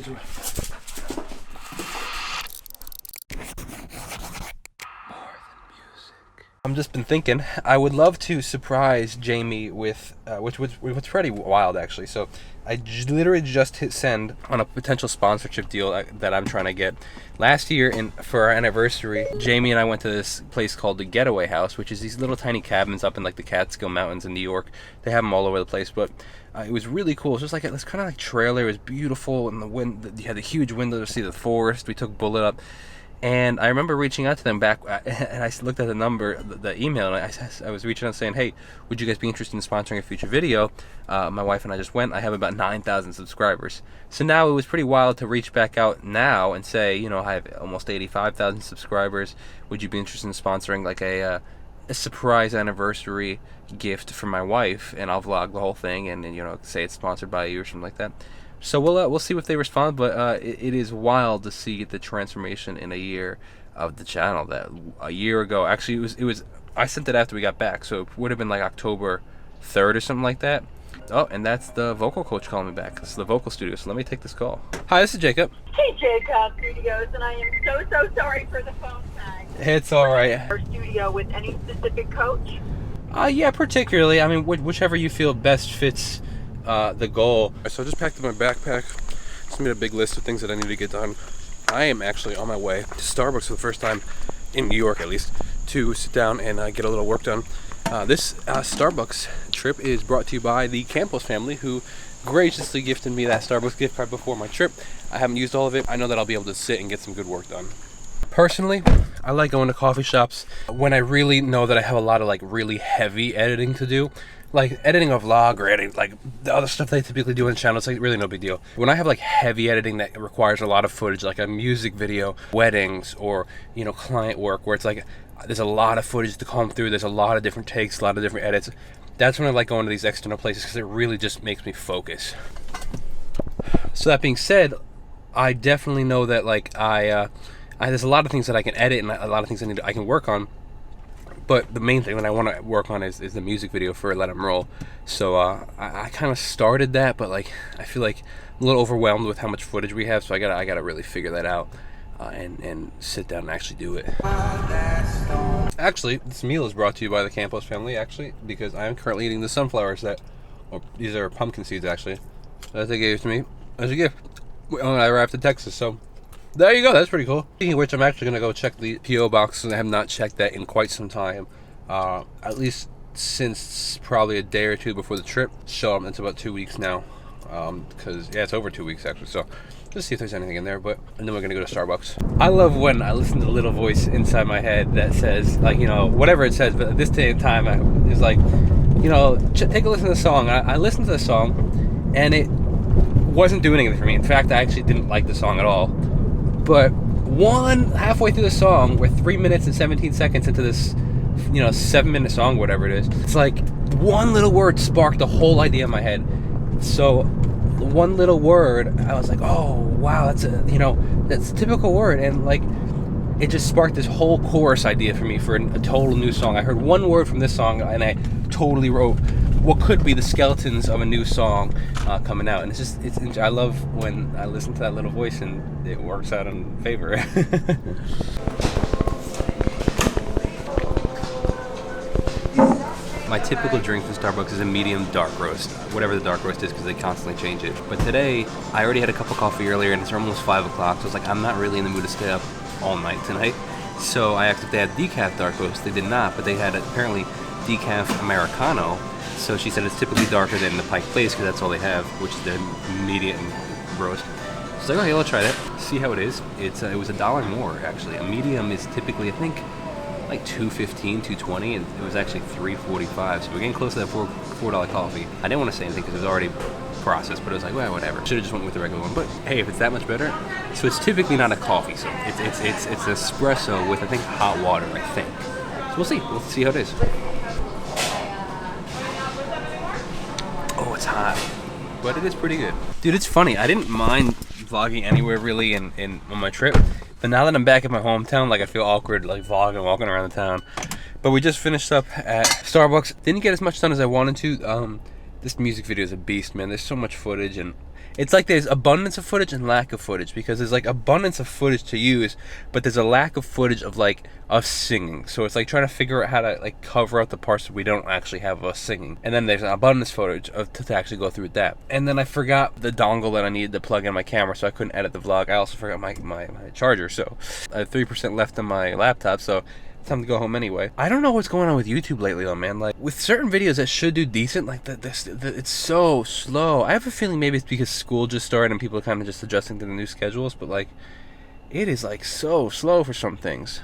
do it. I've just been thinking, I would love to surprise Jamie with, which was pretty wild actually. So I literally just hit send on a potential sponsorship deal that I'm trying to get. Last year, for our anniversary, Jamie and I went to this place called the Getaway House, which is these little tiny cabins up in like the Catskill Mountains in New York. They have them all over the place, but it was really cool. It was just like this kind of like trailer. It was beautiful, and the wind, you had the huge window to see the forest. We took Bullet up. And I remember reaching out to them back, and I looked at the number, the email, and I was reaching out saying, hey, would you guys be interested in sponsoring a future video? My wife and I just went. I have about 9,000 subscribers. So now it was pretty wild to reach back out now and say, you know, I have almost 85,000 subscribers. Would you be interested in sponsoring like a surprise anniversary gift for my wife? And I'll vlog the whole thing and you know, say it's sponsored by you or something like that. So we'll see if they respond, but it is wild to see the transformation in a year of the channel. That a year ago, actually it was I sent it after we got back, so it would have been like October 3rd or something like that. Oh, and that's the vocal coach calling me back. This is the vocal studio, so let me take this call. Hi, this is Jacob. Hey, Jacob Studios, and I am so sorry for the phone tag. It's all right. Our studio with any specific coach? Yeah, particularly. I mean, whichever you feel best fits the goal. So I just packed up my backpack. Just made a big list of things that I need to get done. I am actually on my way to Starbucks for the first time in New York, at least, to sit down and get a little work done. This Starbucks trip is brought to you by the Campos family, who graciously gifted me that Starbucks gift card before my trip. I haven't used all of it. I know that I'll be able to sit and get some good work done. Personally, I like going to coffee shops when I really know that I have a lot of like really heavy editing to do. Like editing a vlog or editing like the other stuff they typically do on the channel, it's like really no big deal. When I have like heavy editing that requires a lot of footage, like a music video, weddings, or you know, client work where it's like there's a lot of footage to comb through, there's a lot of different takes, a lot of different edits, that's when I like going to these external places because it really just makes me focus. So that being said, I definitely know that like there's a lot of things that I can edit and a lot of things I can work on. But the main thing that I want to work on is the music video for Let 'Em Roll. So I kind of started that, but like I feel like I'm a little overwhelmed with how much footage we have. So I gotta really figure that out and sit down and actually do it. Actually, this meal is brought to you by the Campos family. Actually, because I am currently eating the sunflowers these are pumpkin seeds actually that they gave to me as a gift when I arrived in Texas. So. There you go, that's pretty cool. Speaking of which, I'm actually going to go check the P.O. box, and I have not checked that in quite some time. At least since probably a day or two before the trip. So it's about 2 weeks now. Because, yeah, it's over 2 weeks actually. So just see if there's anything in there. And then we're going to go to Starbucks. I love when I listen to the little voice inside my head that says, like, you know, whatever it says. But at this day and time, it's like, you know, take a listen to the song. I listened to the song, and it wasn't doing anything for me. In fact, I actually didn't like the song at all. But halfway through the song, we're 3 minutes and 17 seconds into this, you know, 7-minute song, whatever it is. It's like one little word sparked the whole idea in my head. So one little word, I was like, oh wow, that's a typical word, and like it just sparked this whole chorus idea for me for a total new song. I heard one word from this song, and I totally wrote what could be the skeletons of a new song coming out. And it's I love when I listen to that little voice and it works out in favor. My typical drink from Starbucks is a medium dark roast, whatever the dark roast is, because they constantly change it. But today, I already had a cup of coffee earlier, and it's almost 5 o'clock, so I was like, I'm not really in the mood to stay up all night tonight. So I asked if they had decaf dark roast. They did not, but they had apparently decaf Americano. So she said it's typically darker than the Pike Place because that's all they have, which is their medium roast. So I was like, okay, I'll try that. See how it is. It was $1 more actually. A medium is typically, I think, like $2.15, $2.20, and it was actually $3.45. So we're getting close to that $4 coffee. I didn't want to say anything because it was already processed, but it was like, well, whatever. Should have just went with the regular one. But hey, if it's that much better, so it's typically not a coffee. So it's espresso with I think hot water. I think. So we'll see. We'll see how it is. Oh, it's hot, but it is pretty good. Dude, it's funny. I didn't mind vlogging anywhere really on my trip, but now that I'm back in my hometown, like I feel awkward like vlogging, walking around the town. But we just finished up at Starbucks. Didn't get as much done as I wanted to. This music video is a beast, man. There's so much footage, and it's like there's abundance of footage and lack of footage, because there's like abundance of footage to use, but there's a lack of footage of like us singing. So it's like trying to figure out how to like cover up the parts that we don't actually have us singing. And then there's an abundance footage of to actually go through that. And then I forgot the dongle that I needed to plug in my camera, so I couldn't edit the vlog. I also forgot my charger, so I have 3% left on my laptop, so time to go home anyway. I don't know what's going on with YouTube lately though, man. Like with certain videos that should do decent, like it's so slow. I have a feeling maybe it's because school just started and people are kind of just adjusting to the new schedules, but like it is like so slow for some things.